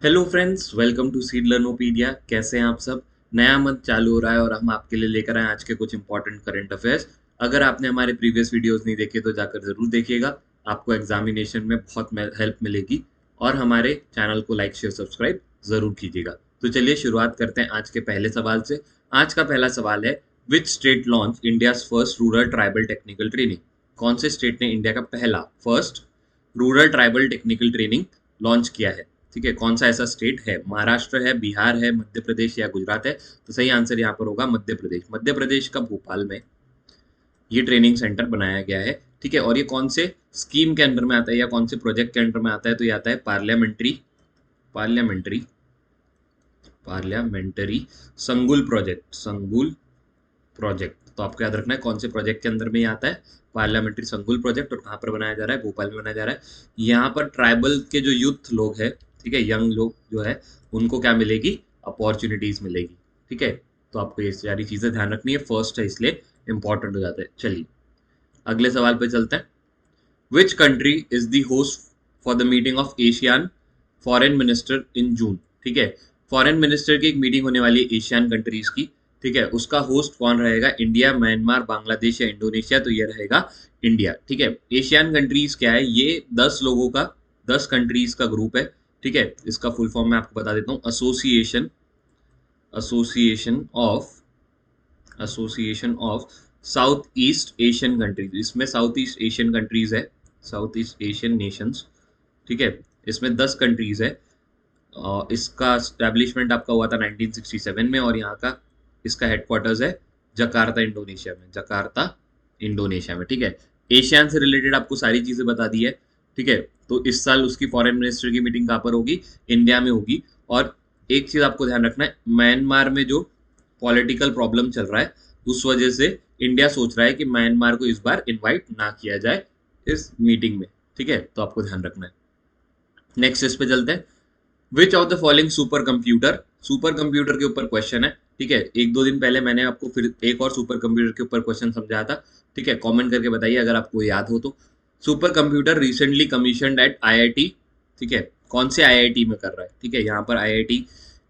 Hello friends, welcome to Seed Learnopedia. कैसे हैं आप सब? नया मंथ चालू हो रहा है और हम आपके लिए लेकर आए आज के कुछ इंपॉर्टेंट करंट अफेयर्स। अगर आपने हमारे प्रीवियस वीडियोस नहीं देखे तो जाकर जरूर देखिएगा, आपको एग्जामिनेशन में बहुत हेल्प मिलेगी। और हमारे चैनल को लाइक शेयर सब्सक्राइब जरूर कीजिएगा। तो चलिए शुरुआत करते हैं आज के पहले सवाल से। आज का पहला सवाल है, which state launch India's first rural tribal technical training? कौन से स्टेट ने इंडिया का पहला first rural tribal technical training launch किया है? ठीक है, कौन सा ऐसा स्टेट है? महाराष्ट्र है, बिहार है, मध्य प्रदेश या गुजरात है? तो सही आंसर यहाँ पर होगा मध्य प्रदेश। मध्य प्रदेश का भोपाल में ये ट्रेनिंग सेंटर बनाया गया है। ठीक है, और ये कौन से स्कीम के अंडर में आता है या कौन से प्रोजेक्ट के अंडर में आता है? तो ये आता है पार्लियामेंट्री पार्लियामेंट्री पार्लियामेंट्री संगुल प्रोजेक्ट। तो आपको याद रखना है कौन से प्रोजेक्ट के अंदर में ये आता है, पार्लियामेंट्री संकुल प्रोजेक्ट। और कहाँ पर बनाया जा रहा है? भोपाल में बनाया जा रहा है। यहाँ पर ट्राइबल के जो यूथ लोग हैं, ठीक है, यंग लोग जो है, उनको क्या मिलेगी? अपॉर्चुनिटीज मिलेगी। ठीक है, तो आपको ये सारी चीजें ध्यान रखनी है, फर्स्ट है इसलिए इंपॉर्टेंट हो जाता है। चलिए अगले सवाल पे चलते हैं। Which country is the host for the meeting of Asian foreign minister in June? ठीक है, फॉरेन मिनिस्टर की एक मीटिंग होने वाली है एशियन कंट्रीज की। ठीक है, उसका होस्ट कौन रहेगा? इंडिया, म्यांमार, बांग्लादेश या इंडोनेशिया? तो ये रहेगा इंडिया। ठीक है, एशियन कंट्रीज क्या है? ये 10 लोगों का, 10 कंट्रीज का ग्रुप है। ठीक है, इसका फुल फॉर्म मैं आपको बता देता हूँ। Association of south east Asian countries. इसमें साउथ ईस्ट एशियन कंट्रीज है, साउथ ईस्ट एशियन नेशंस। ठीक है, इसमें 10 कंट्रीज है। इसका स्टैब्लिशमेंट आपका हुआ था 1967 में, और यहाँ का इसका हेडक्वार्टर्स है जकार्ता इंडोनेशिया में। ठीक है, एशियान से रिलेटेड आपको सारी चीजें बता दी है। ठीक है, तो इस साल उसकी फॉरेन मिनिस्टर की मीटिंग कहाँ पर होगी? इंडिया में होगी। और एक चीज आपको ध्यान रखना है, म्यांमार में जो पॉलिटिकल प्रॉब्लम चल रहा है, उस वजह से इंडिया सोच रहा है कि म्यांमार को इस बार इनवाइट ना किया जाए इस मीटिंग में। ठीक है, तो आपको ध्यान रखना है। नेक्स्ट इस पे चलते हैं। Which of the following super computer के ऊपर क्वेश्चन है। ठीक है, एक दो दिन पहले मैंने आपको फिर एक और सुपर कंप्यूटर के ऊपर क्वेश्चन समझाया था। ठीक है, कमेंट करके बताइए अगर आपको याद हो तो। Super computer recently commissioned eight IIT. ठीक है, कौन से आईआईटी में कर रहा है? ठीक है, यहाँ पर आईआईटी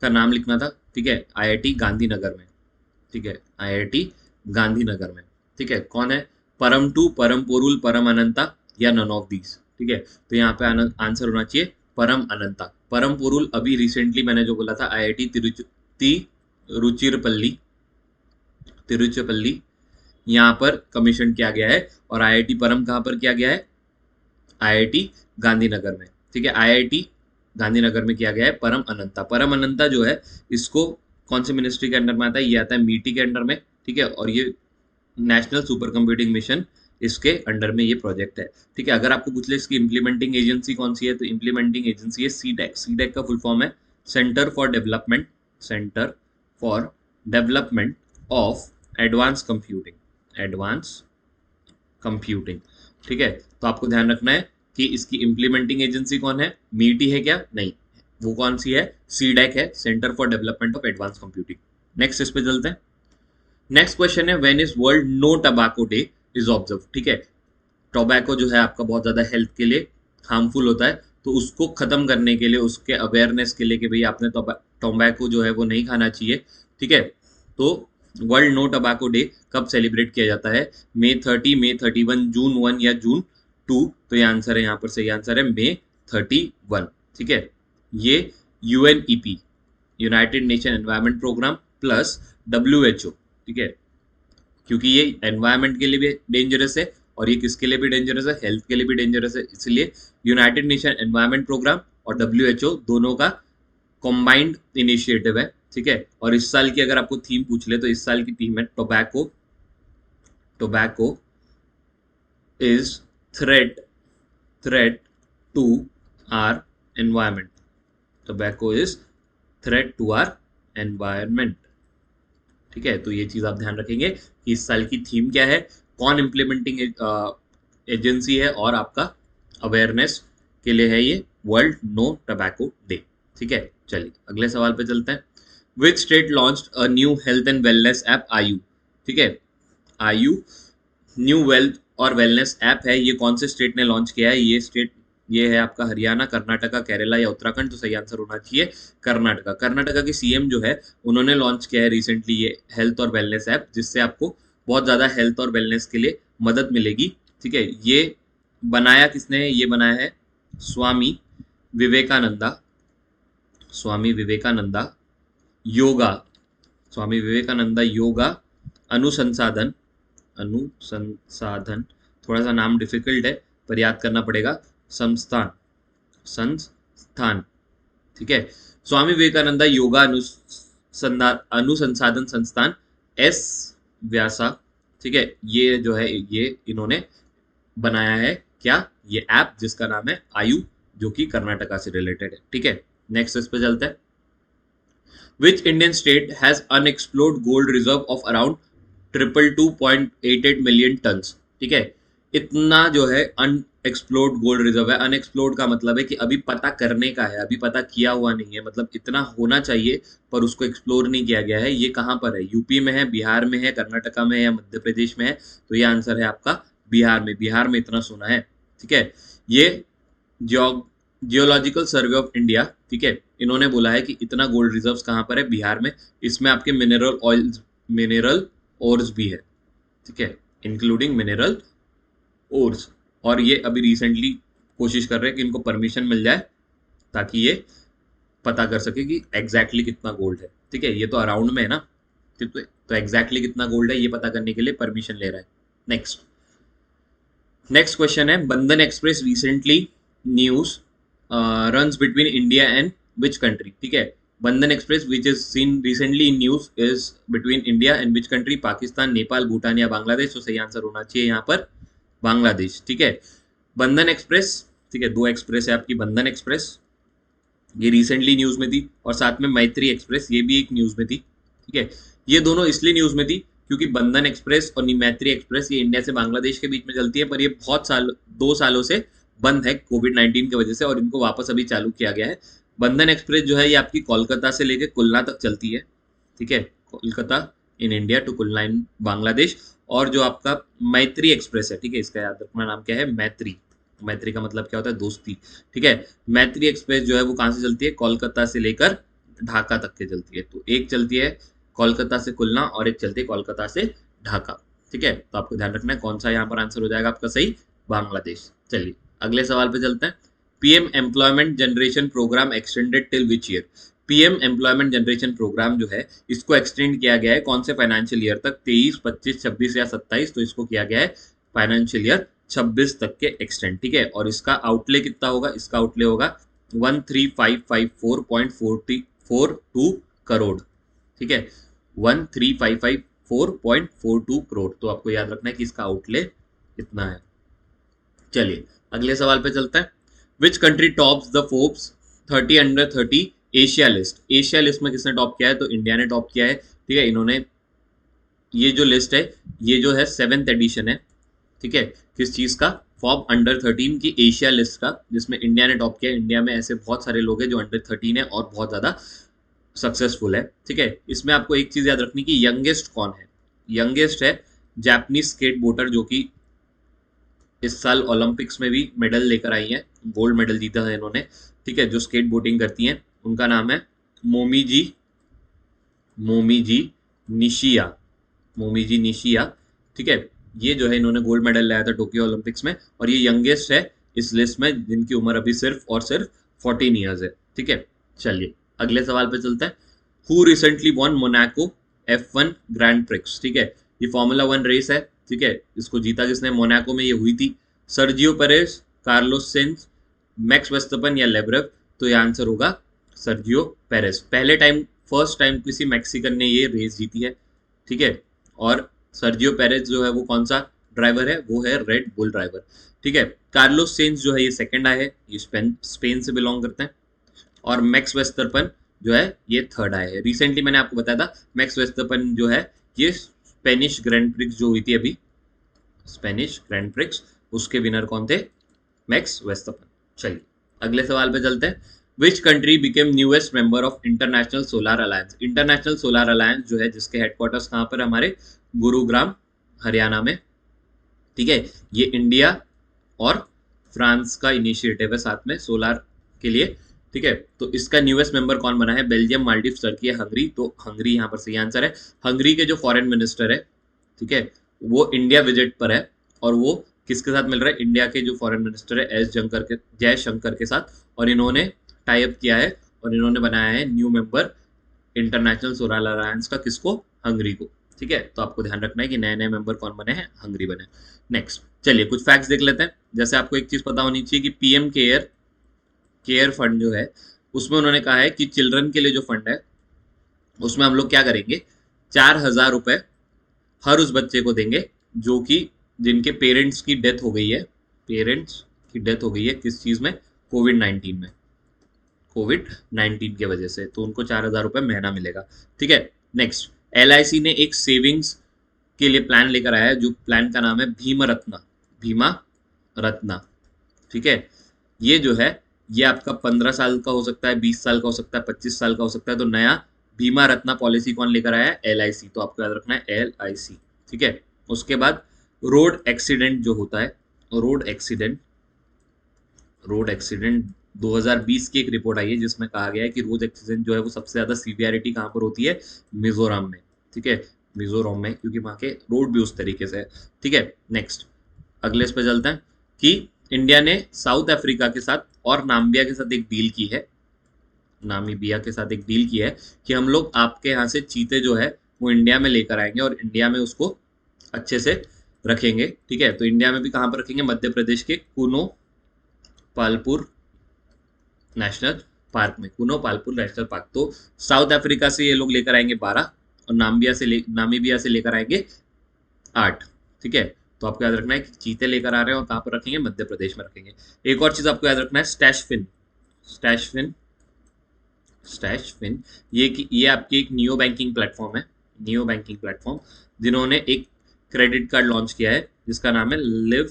का नाम लिखना था। ठीक है, आईआईटी गांधीनगर में। ठीक है, आईआईटी गांधीनगर में। ठीक है, कौन है? परम टू, परम पोरुल, परम अनंता या नन ऑफ दीज? ठीक है, तो यहाँ पे आंसर होना चाहिए परम अनंता। परम पोरुल अभी रिसेंटली मैंने जो बोला था, आईआईटी तिरुचिरापल्ली तिरुचिरापल्ली यहाँ पर कमीशन किया गया है। और आईआईटी परम कहाँ पर किया गया है? आईआईटी गांधीनगर में। ठीक है, आईआईटी गांधीनगर में किया गया है परम अनंता जो है, इसको कौन से मिनिस्ट्री के अंडर में आता है? ये आता है मीटी के अंडर में। ठीक है, और ये नेशनल सुपर कंप्यूटिंग मिशन, इसके अंडर में ये प्रोजेक्ट है। ठीक है, अगर आपको पूछ ले इसकी इम्प्लीमेंटिंग एजेंसी कौन सी है, तो इम्प्लीमेंटिंग एजेंसी है सीडेक। सीडेक का फुल फॉर्म है centre for development of advance computing. ठीक है, तो आपको ध्यान रखना है कि इसकी इम्प्लीमेंटिंग एजेंसी कौन है? मीटी है क्या? नहीं, वो कौन सी है? सीडेक है, centre for development of advance computing. Next इस पे चलते हैं। नेक्स्ट क्वेश्चन है, when is world no tobacco day is observe? ठीक है, टोबैको जो है आपका बहुत ज्यादा हेल्थ के लिए हार्मफुल होता है, तो उसको खत्म करने के लिए, उसके अवेयरनेस के लिए कि भाई आपने टोबैको जो है वो नहीं खाना चाहिए। ठीक है, तो वर्ल्ड नो टबैको डे कब सेलिब्रेट किया जाता है? May 30, May 31, June 1 या June 2? तो ये आंसर है, यहाँ पर सही आंसर है May 31। ठीक है, ये UNEP, united nation environment programme plus WHO. ठीक है, क्योंकि ये एनवायरमेंट के लिए भी डेंजरस है और ये किसके लिए भी डेंजरस है? हेल्थ के लिए भी डेंजरस है। इसलिए यूनाइटेड नेशन एनवायरमेंट प्रोग्राम और डब्ल्यूएचओ दोनों का कॉम्बाइंड इनिशिएटिव है। ठीक है, और इस साल की अगर आपको थीम पूछ ले, तो इस साल की थीम है tobacco is threat to our environment. Tobacco is threat to our environment. ठीक है, तो ये चीज आप ध्यान रखेंगे कि इस साल की थीम क्या है, कौन इम्प्लीमेंटिंग एजेंसी है, और आपका अवेयरनेस के लिए है ये वर्ल्ड नो टबैको डे। ठीक है, चलिए अगले सवाल पे चलते हैं। Which state launched a new health and wellness app आयु? ठीक है, आयु न्यू वेल्थ और वेलनेस ऐप है, ये कौन से स्टेट ने लॉन्च किया है? ये स्टेट ये है आपका हरियाणा, कर्नाटका, केरला या उत्तराखंड, तो सही आंसर होना चाहिए कर्नाटका। कर्नाटका के सीएम जो है उन्होंने लॉन्च किया है रिसेंटली ये हेल्थ और वेलनेस ऐप, जिससे आपको बहुत ज्यादा हेल्थ और वेलनेस के लिए मदद मिलेगी। ठीक है, ये बनाया किसने है? ये बनाया है स्वामी विवेकानंदा। स्वामी विवेकानंदा योगा, स्वामी विवेकानंदा योगा अनुसंसाधन, अनुसंसाधन, थोड़ा सा नाम डिफिकल्ट है पर याद करना पड़ेगा, संस्थान, संस्थान। ठीक है, स्वामी विवेकानंदा योगा अनुसंसाधन संस्थान, एस व्यासा। ठीक है, ये जो है ये इन्होंने बनाया है क्या? ये ऐप जिसका नाम है आयु, जो कि कर्नाटका से रिलेटेड है। ठीक है, नेक्स्ट इस पे चलते हैं। Which Indian state has unexplored gold reserve of around 222.88 million tons? ठीक है, इतना जो है अनएक्सप्लोर्ड गोल्ड रिजर्व है। अनएक्सप्लोर्ड का मतलब है कि अभी पता करने का है, अभी पता किया हुआ नहीं है, मतलब इतना होना चाहिए पर उसको एक्सप्लोर नहीं किया गया है। ये कहाँ पर है? यूपी में है, बिहार में है, कर्नाटका में है या मध्य प्रदेश में है? तो ये आंसर है आपका बिहार में। बिहार में इतना सोना है। ठीक है, ये जियोलॉजिकल सर्वे ऑफ इंडिया, ठीक है, इन्होंने बोला है कि इतना गोल्ड रिजर्व्स कहाँ पर है? बिहार में। इसमें आपके मिनरल ऑयल्स, मिनरल ओर्स भी है। ठीक है, इंक्लूडिंग मिनरल ओर्स। और ये अभी रिसेंटली कोशिश कर रहे हैं कि इनको परमिशन मिल जाए ताकि ये पता कर सके कि एग्जैक्टली कितना गोल्ड है। ठीक है, ये तो अराउंड में है ना, तो एग्जैक्टली कितना गोल्ड है ये पता करने के लिए परमिशन ले रहा है। नेक्स्ट क्वेश्चन है, बंधन express recently news runs between India and which country? ठीक है, बंधन express which is seen recently in news is between India and which country? Pakistan, Nepal, Bhutan या बांग्लादेश? तो सही आंसर होना चाहिए यहाँ पर बांग्लादेश। ठीक है, बंधन एक्सप्रेस, ठीक है, दो एक्सप्रेस है आपकी, बंधन एक्सप्रेस ये रिसेंटली न्यूज में थी, और साथ में मैत्री एक्सप्रेस ये भी एक न्यूज में थी। ठीक है, ये दोनों इसलिए न्यूज में थी क्योंकि बंधन एक्सप्रेस और मैत्री एक्सप्रेस ये इंडिया से बांग्लादेश के बीच में चलती है, पर ये बहुत साल 2 सालों से बंद है कोविड-19 की वजह से, और इनको वापस अभी चालू किया गया है। बंधन एक्सप्रेस जो है ये आपकी कोलकाता से लेकर कुल्ला तक चलती है। ठीक है, कोलकाता इन इंडिया टू कुल्ला इन बांग्लादेश। और जो आपका मैत्री एक्सप्रेस है, ठीक है, इसका याद रखना नाम क्या है? मैत्री। मैत्री का मतलब क्या होता है? दोस्ती। ठीक है, मैत्री एक्सप्रेस जो है वो कहाँ से चलती है? कोलकाता से लेकर ढाका तक के चलती है। तो एक चलती है कोलकाता से कुल्ला और एक चलती है कोलकाता से ढाका। ठीक है, तो आपको ध्यान रखना है कौन सा यहाँ पर आंसर हो जाएगा आपका सही? बांग्लादेश। चलिए अगले सवाल पे चलते हैं। PM employment generation programme extended till which year? PM employment generation programme जो है इसको एक्सटेंड किया गया है कौन से फाइनेंशियल ईयर तक? 23, 25, 26 या 27? तो इसको किया गया है फाइनेंशियल ईयर 26 तक के एक्सटेंड। ठीक है, और इसका आउटले कितना होगा? इसका आउटले होगा 13,554.42 करोड़। ठीक है, 13,554.42 करोड़। तो आपको याद रखना है कि इसका आउटले इतना है। चलिए अगले सवाल पे चलते हैं। Which country tops the Forbes 30 under 30 Asia list? Asia list में किसने टॉप किया है? तो इंडिया ने टॉप किया है। ठीक है, इन्होंने ये जो लिस्ट है ये जो है 7th एडिशन है। ठीक है, किस चीज का? फॉर्ब अंडर 13 की एशिया लिस्ट का, जिसमें इंडिया ने टॉप किया। इंडिया में ऐसे बहुत सारे लोग हैं जो अंडर 13 है और बहुत ज्यादा सक्सेसफुल है। ठीक है, इसमें आपको एक चीज याद रखनी कि यंगेस्ट कौन है? यंगेस्ट है जापानीज स्केट बोटर, जो कि इस साल ओलंपिक्स में भी मेडल लेकर आई हैं, गोल्ड मेडल जीता है इन्होंने। ठीक है, जो स्केट बोटिंग करती हैं उनका नाम है मोमीजी निशिया, मोमीजी निशिया। ठीक है, ये जो है इन्होंने गोल्ड मेडल लाया था टोक्यो ओलंपिक्स में, और ये यंगेस्ट है इस लिस्ट में जिनकी उम्र अभी सिर्फ और सिर्फ 14 ईयर्स है। ठीक है, चलिए अगले सवाल पे चलते हैं। Who recently von Monaco F1 grand prix? ठीक है, ये फॉर्मूला 1 रेस है। ठीक है, इसको जीता किसने? मोनाको में ये हुई थी। Sergio Perez, Carlos Sainz, Max Verstappen या लेब्रेव? तो ये आंसर होगा सर्जियो पेरेज। फर्स्ट टाइम किसी मैक्सिकन ने ये रेस जीती है। ठीक है, और सर्जियो पेरेज जो है वो कौन सा ड्राइवर है? वो है रेड बुल ड्राइवर। ठीक है, कार्लोस सेंज जो है ये सेकंड आए है, ये स्पेन से बिलोंग करते हैं, और मैक्स वेस्टरपन जो है ये थर्ड आए है। रिसेंटली मैंने आपको बताया था मैक्स वेस्टरपन जो है ये स्पेनिश ग्रैंड प्रिक्स जो हुई थी अभी, स्पेनिश ग्रैंड प्रिक्स, उसके विनर कौन थे? मैक्स वेस्टरपन। चलिए अगले सवाल पे चलते हैं। Which country became newest member of international solar alliance? International solar alliance जो है जिसके हेडक्वार्टर्स कहाँ पर? हमारे गुरुग्राम हरियाणा में। ठीक है, ये इंडिया और फ्रांस का इनिशिएटिव है साथ में सोलार के लिए, ठीक है। तो इसका न्यूएस्ट मेंबर कौन बना है? Belgium, Maldives, Turkey, Hungary. तो हंगरी यहाँ पर सही आंसर है। हंगरी के जो फॉरेन मिनिस्टर है, ठीक है, वो इंडिया विजिट पर है और वो किसके साथ मिल रहा है? इंडिया के जो फॉरेन मिनिस्टर है जयशंकर के साथ, और इन्होंने टाई अप किया है और इन्होंने बनाया है new member international solar alliance का। किसको? हंगरी को, ठीक है। तो आपको ध्यान रखना है कि नए नए मेंबर कौन बने हैं? हंगरी बने। नेक्स्ट चलिए कुछ फैक्ट्स देख लेते हैं। जैसे आपको एक चीज पता होनी चाहिए कि पीएम केयर फंड जो है उसमें उन्होंने कहा है कि चिल्ड्रन के लिए जो फंड है उसमें हम लोग क्या करेंगे, 4,000 रुपए हर उस बच्चे को देंगे जो कि जिनके पेरेंट्स की डेथ हो गई है। पेरेंट्स की डेथ हो गई है किस चीज में? कोविड-19 में, कोविड-19 की वजह से। तो उनको 4,000 रुपए महीना मिलेगा, ठीक है। नेक्स्ट, एलआईसी ने एक सेविंग्स के लिए प्लान लेकर आया है, जो प्लान का नाम है भीमा रत्ना, ठीक है। ये जो है ये आपका 15 साल का हो सकता है, 20 साल का हो सकता है, 25 साल का हो सकता है। तो नया बीमा रत्ना पॉलिसी कौन लेकर आया है? एलआईसी। तो आपको याद रखना है एलआईसी, ठीक है। उसके बाद रोड एक्सीडेंट जो होता है, रोड एक्सीडेंट 2020 की एक रिपोर्ट आई है जिसमें कहा गया है कि रोड एक्सीडेंट जो है वो सबसे ज्यादा सीवियरिटी कहाँ पर होती है? मिजोरम में, ठीक है, मिजोरम में, क्योंकि वहां के रोड भी उस तरीके से है, ठीक है। नेक्स्ट अगले इस पे चलते हैं कि इंडिया ने साउथ अफ्रीका के साथ और नाम्बिया के साथ एक डील की है, नामीबिया के साथ एक डील की है कि हम लोग आपके यहाँ से चीते जो है वो इंडिया में लेकर आएंगे और इंडिया में उसको अच्छे से रखेंगे, ठीक है। तो इंडिया में भी कहाँ पर रखेंगे? मध्य प्रदेश के कुनो पालपुर नेशनल पार्क में, कुनो पालपुर नेशनल पार्क। तो साउथ अफ्रीका से ये लोग लेकर आएंगे 12 और नामीबिया से लेकर आएंगे 8, ठीक है। तो आपको याद रखना है कि चीते लेकर आ रहे हैं और कहाँ पर रखेंगे? मध्य प्रदेश में रखेंगे। एक और चीज आपको याद रखना है, स्टैश फिन ये आपकी एक नियो बैंकिंग प्लेटफॉर्म है, जिन्होंने एक क्रेडिट कार्ड लॉन्च किया है जिसका नाम है लिव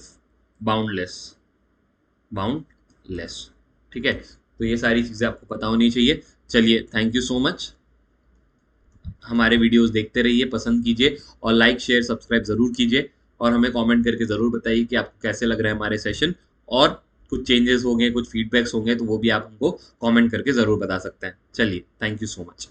बाउंडलेस, ठीक है। तो ये सारी चीजें आपको पता होनी चाहिए। चलिए थैंक यू सो मच, हमारे वीडियोस देखते रहिए, पसंद कीजिए और लाइक शेयर सब्सक्राइब जरूर कीजिए और हमें कमेंट करके जरूर बताइए कि आपको कैसे लग रहे हैं हमारे सेशन, और कुछ चेंजेस होंगे, कुछ फीडबैक्स होंगे तो वो भी आप हमको कमेंट करके जरूर बता सकते हैं। चलिए थैंक यू सो मच।